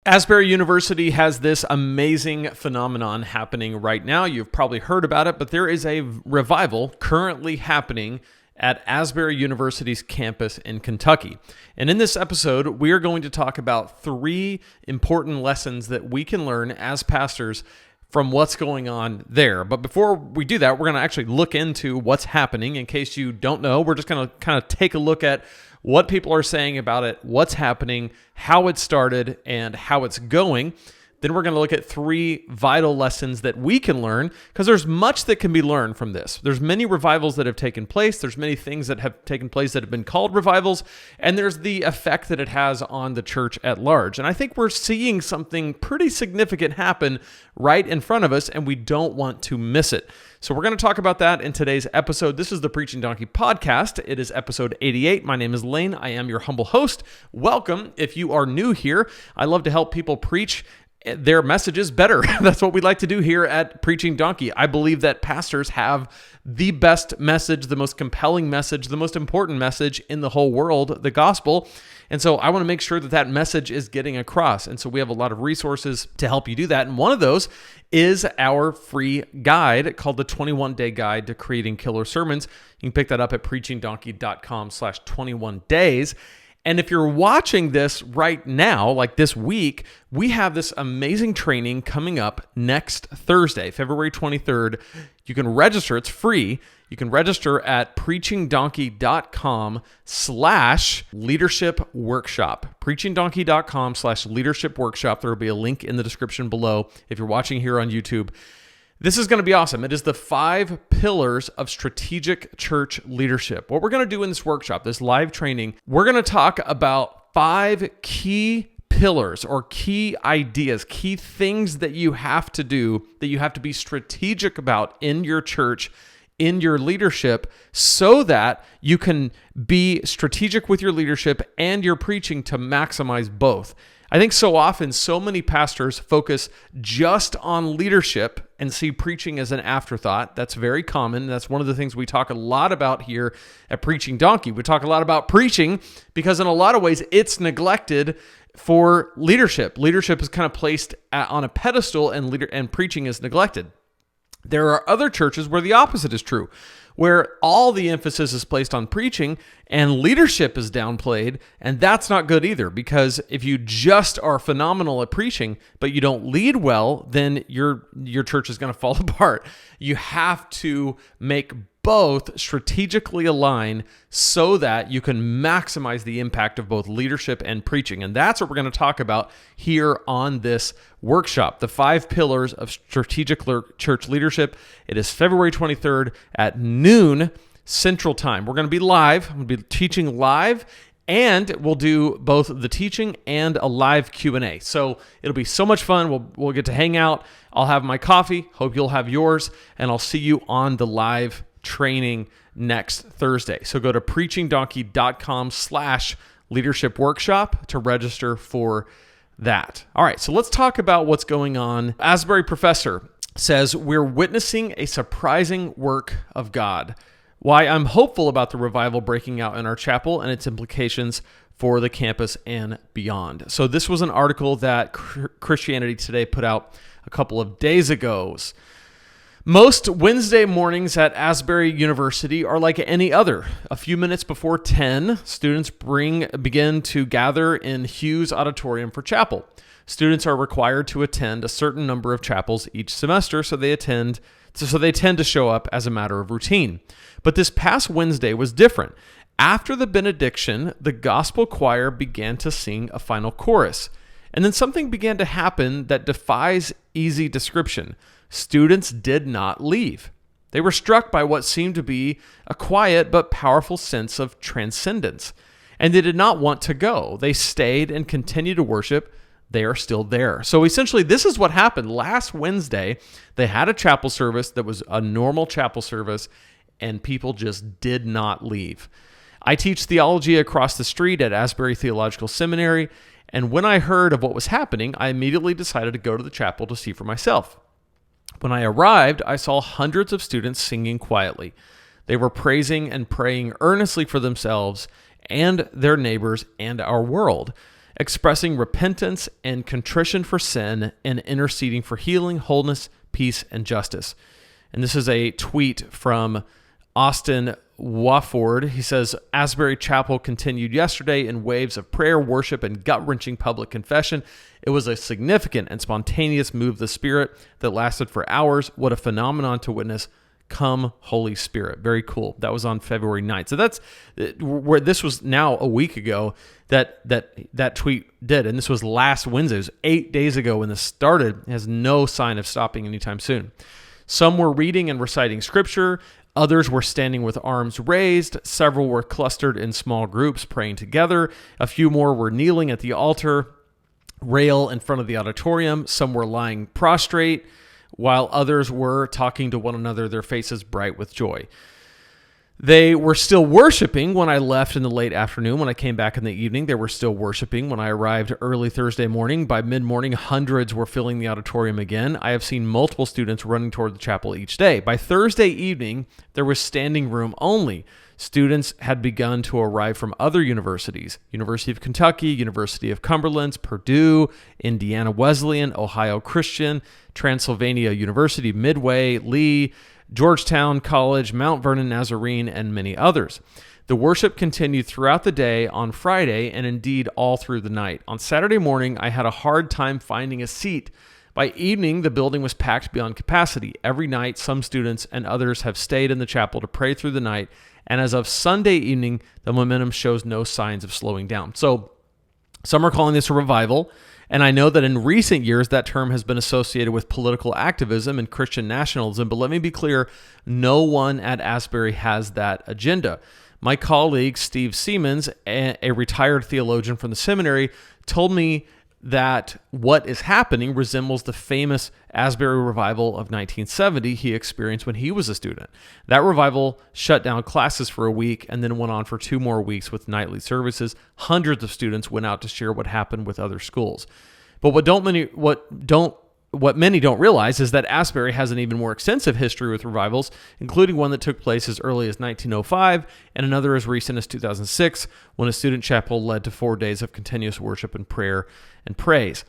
Asbury University has this amazing phenomenon happening right now. You've probably heard about it, but there is a revival currently happening at Asbury University's campus in Kentucky. And in this episode, we are going to talk about 3 important lessons that we can learn as pastors from what's going on there. But before we do that, we're going to actually look into what's happening. In case you don't know, we're just going to kind of take a look at what people are saying about it, what's happening, how it started, and how it's going. Then we're going to look at 3 vital lessons that we can learn, because there's much that can be learned from this. There's many revivals that have taken place. There's many things that have taken place that have been called revivals, and there's the effect that it has on the church at large. And I think we're seeing something pretty significant happen right in front of us, and we don't want to miss it. So we're going to talk about that in today's episode. This is the Preaching Donkey podcast. It is episode 88. My name is Lane. I am your humble host. Welcome. If you are new here, I love to help people preach their messages better. That's what we like to do here at Preaching Donkey. I believe that pastors have the best message, the most compelling message, the most important message in the whole world, the gospel. And so I want to make sure that that message is getting across. And so we have a lot of resources to help you do that. And one of those is our free guide called the 21-Day Guide to Creating Killer Sermons. You can pick that up at preachingdonkey.com/21days. And if you're watching this right now, like this week, we have this amazing training coming up next Thursday, February 23rd. You can register. It's free. You can register at preachingdonkey.com/leadership workshop. preachingdonkey.com/leadership workshop. There will be a link in the description below if you're watching here on YouTube. This is going to be awesome. It is the 5 pillars of strategic church leadership. What we're going to do in this workshop, this live training, we're going to talk about 5 key pillars or key ideas, key things that you have to do, that you have to be strategic about in your church, in your leadership, so that you can be strategic with your leadership and your preaching to maximize both. I think so often, so many pastors focus just on leadership and see preaching as an afterthought. That's very common. That's one of the things we talk a lot about here at Preaching Donkey. We talk a lot about preaching because in a lot of ways, it's neglected for leadership. Leadership is kind of placed on a pedestal and preaching is neglected. There are other churches where the opposite is true, where all the emphasis is placed on preaching and leadership is downplayed, and that's not good either, because if you just are phenomenal at preaching, but you don't lead well, then your church is going to fall apart. You have to make both strategically align so that you can maximize the impact of both leadership and preaching. And that's what we're going to talk about here on this workshop, the 5 pillars of strategic church leadership. It is February 23rd at noon Central Time. We're going to be live. I'm going to be teaching live, and we'll do both the teaching and a live Q&A. So it'll be so much fun. We'll get to hang out. I'll have my coffee. Hope you'll have yours, and I'll see you on the live training next Thursday. So go to preachingdonkey.com/leadership workshop to register for that. All right, so let's talk about what's going on. Asbury professor says, we're witnessing a surprising work of God. Why I'm hopeful about the revival breaking out in our chapel and its implications for the campus and beyond. So this was an article that Christianity Today put out a couple of days ago. Most Wednesday mornings at Asbury University are like any other. A few minutes before 10, students begin to gather in Hughes Auditorium for chapel. Students are required to attend a certain number of chapels each semester, so they tend to show up as a matter of routine. But this past Wednesday was different. After the benediction, the gospel choir began to sing a final chorus. And then something began to happen that defies easy description. Students did not leave. They were struck by what seemed to be a quiet but powerful sense of transcendence. And they did not want to go. They stayed and continued to worship. They are still there. So essentially, this is what happened. Last Wednesday, they had a chapel service that was a normal chapel service, and people just did not leave. I teach theology across the street at Asbury Theological Seminary, and when I heard of what was happening, I immediately decided to go to the chapel to see for myself. When I arrived, I saw hundreds of students singing quietly. They were praising and praying earnestly for themselves and their neighbors and our world. expressing repentance and contrition for sin and interceding for healing, wholeness, peace, and justice. And this is a tweet from Austin Wofford. He says, Asbury Chapel continued yesterday in waves of prayer, worship, and gut-wrenching public confession. It was a significant and spontaneous move of the Spirit that lasted for hours. What a phenomenon to witness. Come, Holy Spirit. Very cool. That was on February 9th. So that's where this was now a week ago that tweet did. And this was last Wednesday. It was 8 days ago when this started. It has no sign of stopping anytime soon. Some were reading and reciting scripture. Others were standing with arms raised. Several were clustered in small groups praying together. A few more were kneeling at the altar rail in front of the auditorium. Some were lying prostrate, while others were talking to one another, their faces bright with joy. They were still worshiping when I left in the late afternoon. When I came back in the evening, they were still worshiping. When I arrived early Thursday morning, by mid-morning, hundreds were filling the auditorium again. I have seen multiple students running toward the chapel each day. By Thursday evening, there was standing room only. Students had begun to arrive from other universities: University of Kentucky, University of Cumberland, Purdue, Indiana Wesleyan, Ohio Christian, Transylvania University, Midway, Lee, Georgetown College, Mount Vernon Nazarene, and many others. The worship continued throughout the day on Friday and indeed all through the night. On Saturday morning, I had a hard time finding a seat. By evening, the building was packed beyond capacity. Every night, some students and others have stayed in the chapel to pray through the night, and as of Sunday evening, the momentum shows no signs of slowing down. So some are calling this a revival, and I know that in recent years that term has been associated with political activism and Christian nationalism, but let me be clear, no one at Asbury has that agenda. My colleague, Steve Siemens, a retired theologian from the seminary, told me that what is happening resembles the famous Asbury Revival of 1970 he experienced when he was a student. That revival shut down classes for a week and then went on for 2 more weeks with nightly services. Hundreds of students went out to share what happened with other schools. But what many don't realize is that Asbury has an even more extensive history with revivals, including one that took place as early as 1905 and another as recent as 2006, when a student chapel led to 4 days of continuous worship and prayer and praise.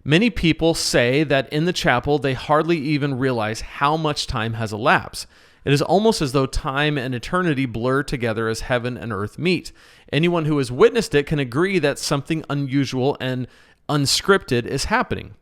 Many people say that in the chapel they hardly even realize how much time has elapsed. It is almost as though time and eternity blur together as heaven and earth meet. Anyone who has witnessed it can agree that something unusual and unscripted is happening.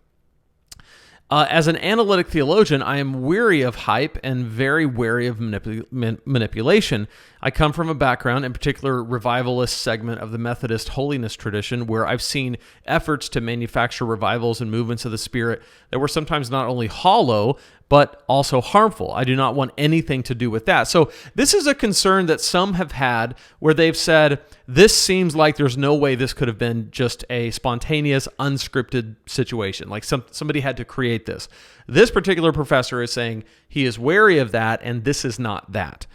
As an analytic theologian, I am weary of hype and very wary of manipulation. I come from a background, in particular revivalist segment of the Methodist holiness tradition, where I've seen efforts to manufacture revivals and movements of the Spirit that were sometimes not only hollow, but also harmful. I do not want anything to do with that. So this is a concern that some have had where they've said, this seems like there's no way this could have been just a spontaneous, unscripted situation. Like somebody had to create this. This particular professor is saying he is wary of that, and this is not that.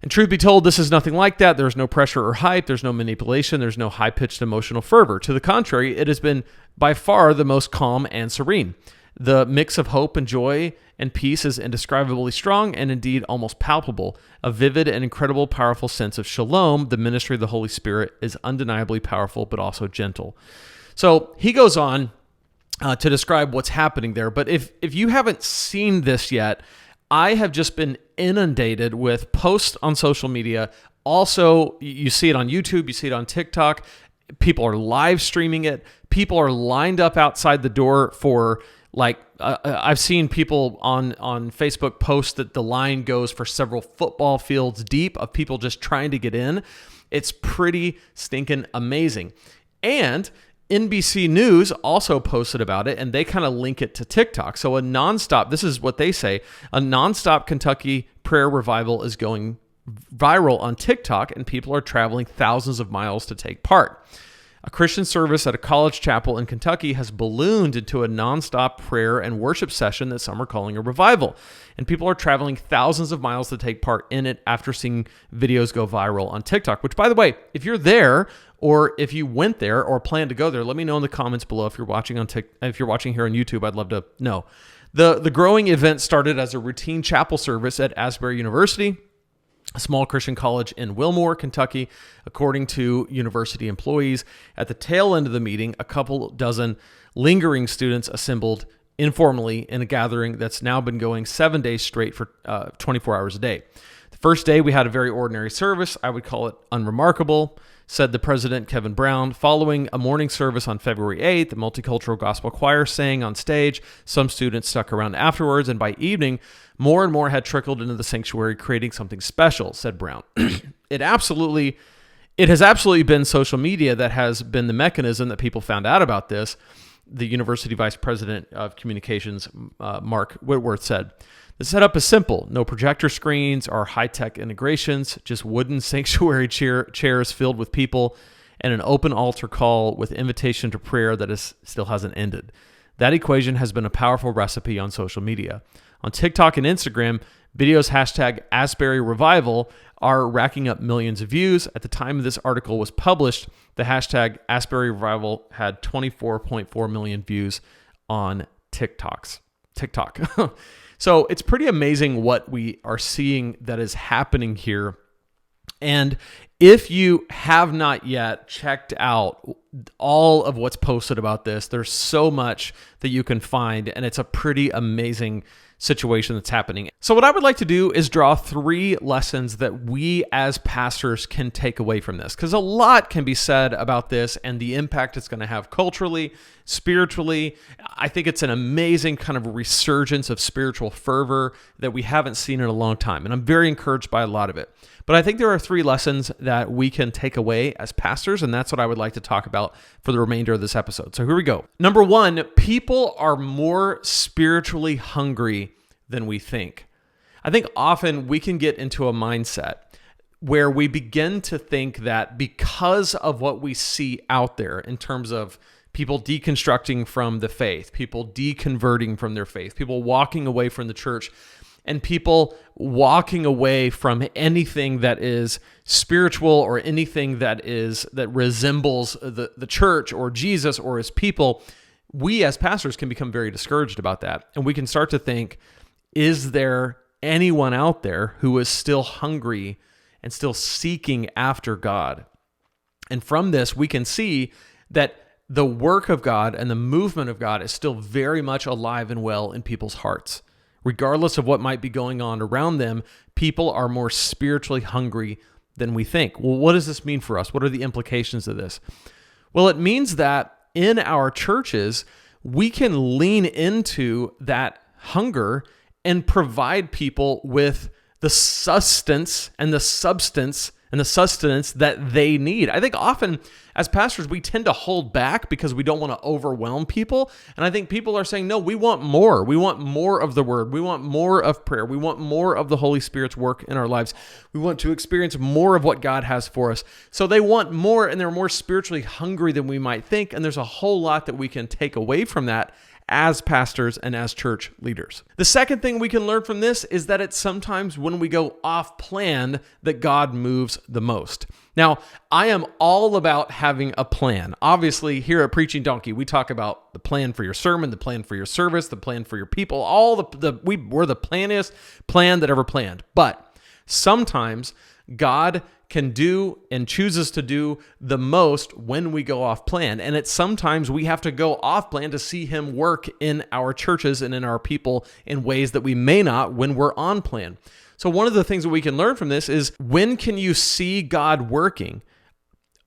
And truth be told, this is nothing like that. There's no pressure or hype. There's no manipulation. There's no high-pitched emotional fervor. To the contrary, it has been by far the most calm and serene. The mix of hope and joy and peace is indescribably strong and indeed almost palpable. A vivid and incredible powerful sense of shalom, the ministry of the Holy Spirit, is undeniably powerful but also gentle. So he goes on to describe what's happening there. But if you haven't seen this yet, I have just been inundated with posts on social media. Also, you see it on YouTube, you see it on TikTok. People are live streaming it. People are lined up outside the door for I've seen people on Facebook post that the line goes for several football fields deep of people just trying to get in. It's pretty stinking amazing. And NBC News also posted about it, and they kind of link it to TikTok. So this is what they say, a nonstop Kentucky prayer revival is going viral on TikTok, and people are traveling thousands of miles to take part. A Christian service at a college chapel in Kentucky has ballooned into a nonstop prayer and worship session that some are calling a revival. And people are traveling thousands of miles to take part in it after seeing videos go viral on TikTok, which, by the way, if you're there or if you went there or plan to go there, let me know in the comments below. If you're watching if you're watching here on YouTube, I'd love to know. The growing event started as a routine chapel service at Asbury University. a small Christian college in Wilmore, Kentucky. According to university employees, at the tail end of the meeting, a couple dozen lingering students assembled informally in a gathering that's now been going 7 days straight for 24 hours a day. The first day, we had a very ordinary service. I would call it unremarkable, said the president, Kevin Brown. Following a morning service on February 8th, the Multicultural Gospel Choir sang on stage. Some students stuck around afterwards, and by evening, more and more had trickled into the sanctuary, creating something special, said Brown. It has absolutely been social media that has been the mechanism that people found out about this, the University Vice President of Communications, Mark Whitworth, said. The setup is simple. No projector screens or high-tech integrations, just wooden sanctuary chairs filled with people and an open altar call with invitation to prayer that still hasn't ended. That equation has been a powerful recipe on social media. On TikTok and Instagram, videos hashtag Asbury Revival are racking up millions of views. At the time this article was published, the hashtag Asbury Revival had 24.4 million views on TikTok. So it's pretty amazing what we are seeing that is happening here. And if you have not yet checked out all of what's posted about this, there's so much that you can find, and it's a pretty amazing situation that's happening. So what I would like to do is draw 3 lessons that we as pastors can take away from this, because a lot can be said about this and the impact it's going to have culturally, spiritually. I think it's an amazing kind of resurgence of spiritual fervor that we haven't seen in a long time, and I'm very encouraged by a lot of it. But I think there are 3 lessons that we can take away as pastors, and that's what I would like to talk about for the remainder of this episode. So here we go. Number 1, people are more spiritually hungry than we think. I think often we can get into a mindset where we begin to think that because of what we see out there in terms of people deconstructing from the faith, people deconverting from their faith, people walking away from the church, and people walking away from anything that is spiritual or anything that resembles the church or Jesus or his people, we as pastors can become very discouraged about that. And we can start to think, is there anyone out there who is still hungry and still seeking after God? And from this, we can see that the work of God and the movement of God is still very much alive and well in people's hearts. Regardless of what might be going on around them, people are more spiritually hungry than we think. Well, what does this mean for us? What are the implications of this? Well, it means that in our churches, we can lean into that hunger and provide people with the sustenance that they need. I think often as pastors, we tend to hold back because we don't want to overwhelm people. And I think people are saying, no, we want more. We want more of the word. We want more of prayer. We want more of the Holy Spirit's work in our lives. We want to experience more of what God has for us. So they want more, and they're more spiritually hungry than we might think. And there's a whole lot that we can take away from that as pastors and as church leaders. The second thing we can learn from this is that it's sometimes when we go off plan that God moves the most. Now, I am all about having a plan. Obviously, here at Preaching Donkey, we talk about the plan for your sermon, the plan for your service, the plan for your people. We're the plannest plan that ever planned. But sometimes God can do and chooses to do the most when we go off plan. And it's sometimes we have to go off plan to see him work in our churches and in our people in ways that we may not when we're on plan. So one of the things that we can learn from this is, when can you see God working?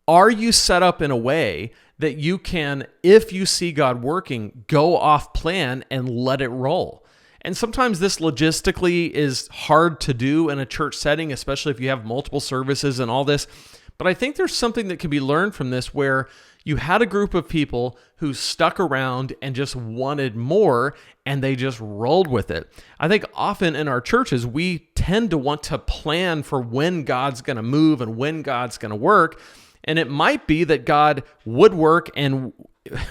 Are you set up in a way that you can, if you see God working, go off plan and let it roll? And sometimes this logistically is hard to do in a church setting, especially if you have multiple services and all this. But I think there's something that can be learned from this, where you had a group of people who stuck around and just wanted more, and they just rolled with it. I think often in our churches, we tend to want to plan for when God's going to move and when God's going to work. And it might be that God would work and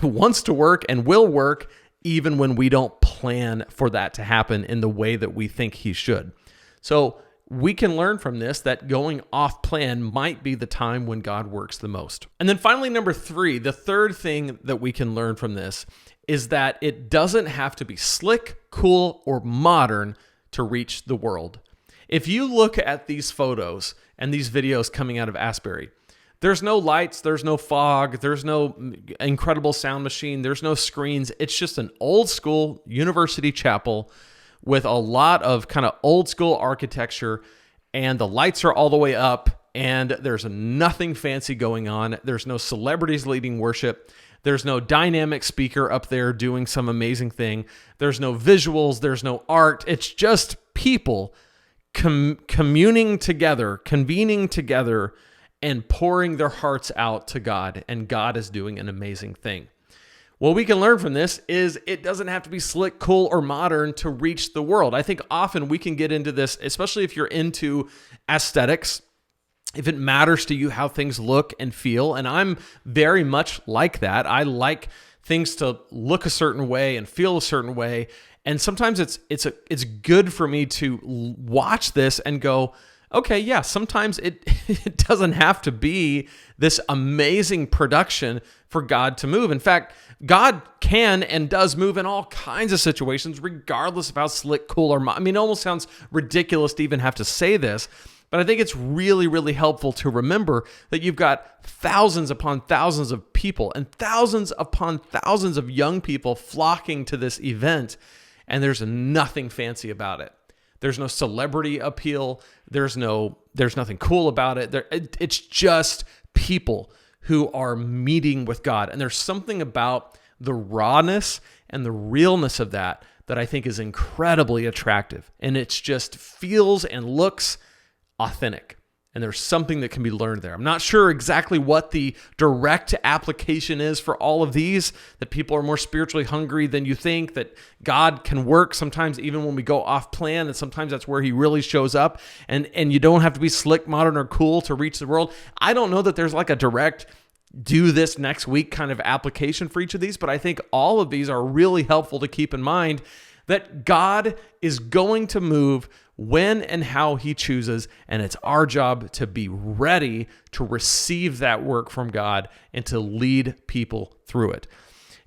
wants to work and will work even when we don't plan for that to happen in the way that we think he should. So we can learn from this that going off plan might be the time when God works the most. And then finally, number 3, the third thing that we can learn from this is that it doesn't have to be slick, cool, or modern to reach the world. If you look at these photos and these videos coming out of Asbury, there's no lights, there's no fog, there's no incredible sound machine, there's no screens. It's just an old school university chapel with a lot of kind of old school architecture, and the lights are all the way up, and there's nothing fancy going on. There's no celebrities leading worship. There's no dynamic speaker up there doing some amazing thing. There's no visuals. There's no art. It's just people communing together, convening together, and pouring their hearts out to God. And God is doing an amazing thing. What we can learn from this is it doesn't have to be slick, cool, or modern to reach the world. I think often we can get into this, especially if you're into aesthetics, if it matters to you how things look and feel. And I'm very much like that. I like things to look a certain way and feel a certain way. And sometimes it's good for me to watch this and go, okay, yeah, sometimes it doesn't have to be this amazing production for God to move. In fact, God can and does move in all kinds of situations, regardless of how slick, cool, or it almost sounds ridiculous to even have to say this, but I think it's really, really helpful to remember that you've got thousands upon thousands of people and thousands upon thousands of young people flocking to this event, and there's nothing fancy about it. There's no celebrity appeal. There's nothing cool about it. It's just people who are meeting with God. And there's something about the rawness and the realness of that I think is incredibly attractive. And it just feels and looks authentic. And there's something that can be learned there. I'm not sure exactly what the direct application is for all of these, that people are more spiritually hungry than you think, that God can work sometimes even when we go off plan, and sometimes that's where he really shows up, and you don't have to be slick, modern, or cool to reach the world. I don't know that there's like a direct do this next week kind of application for each of these, but I think all of these are really helpful to keep in mind that God is going to move when and how he chooses, and it's our job to be ready to receive that work from God and to lead people through it.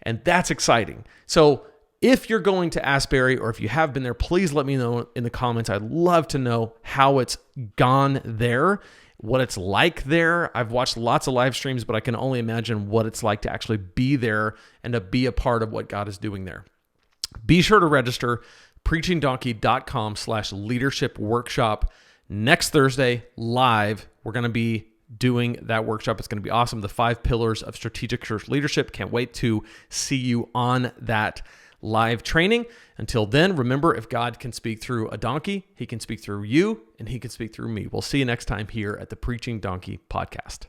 And that's exciting. So if you're going to Asbury, or if you have been there, please let me know in the comments. I'd love to know how it's gone there, what it's like there. I've watched lots of live streams, but I can only imagine what it's like to actually be there and to be a part of what God is doing there. Be sure to register preachingdonkey.com/leadership workshop. Next Thursday, live, we're going to be doing that workshop. It's going to be awesome. The 5 pillars of strategic church leadership. Can't wait to see you on that live training. Until then, remember, if God can speak through a donkey, he can speak through you, and he can speak through me. We'll see you next time here at the Preaching Donkey podcast.